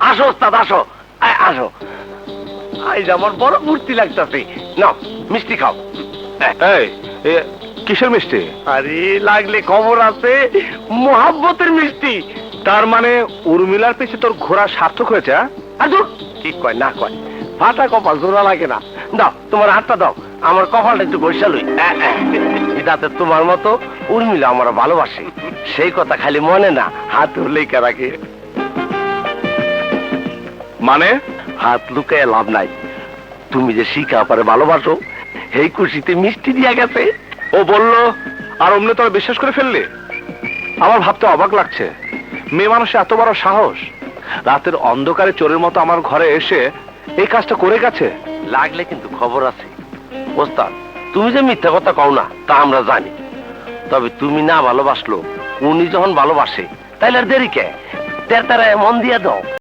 আসো ওস্তাদ আসো, আসো। আজ আমার বড় ফুর্তি লাগতেছে। নাও মিষ্টি খাও। এই কিসের মিষ্টি? আরে লাগলে খবর আছে, মোহাব্বতের মিষ্টি। তার মানে উর্মিলার পিছে তোর ঘোরা সার্থক হয়েছে? আদুর কি কয় না কয়, ফাটা কপাল জোড়া লাগে না। দাও তোমার হাতটা দাও, আমার কপালটা একটু বৈশালই। যাতে তোমার মতো উর্মিলা আমার ভালোবাসে, সেই কথা খালি মনে না, হাত লেখা রাখে। মানে হাত লুকায় লাভ নাই, তুমি যে শিখা পারে ভালোবাসো, এই খুশিতে মিষ্টি দিয়া গেছে। ও বললো আর অমনি তোরা বিশ্বাস করে ফেললি? আমার ভাবতে অবাক লাগছে, মেয়ে মানুষের এত বড় সাহস, রাতের অন্ধকারে চোরের মতো আমার ঘরে এসে এই কাজটা করে গেছে। লাগলে কিন্তু খবর আছে ওস্তাদ, তুমি যে মিথ্যা কথা কও না তা আমরা জানি, তবে তুমি না ভালোবাসলো উনি যখন ভালোবাসে তাইলে আর দেরি কে, তের তারা মন দিয়া দাও।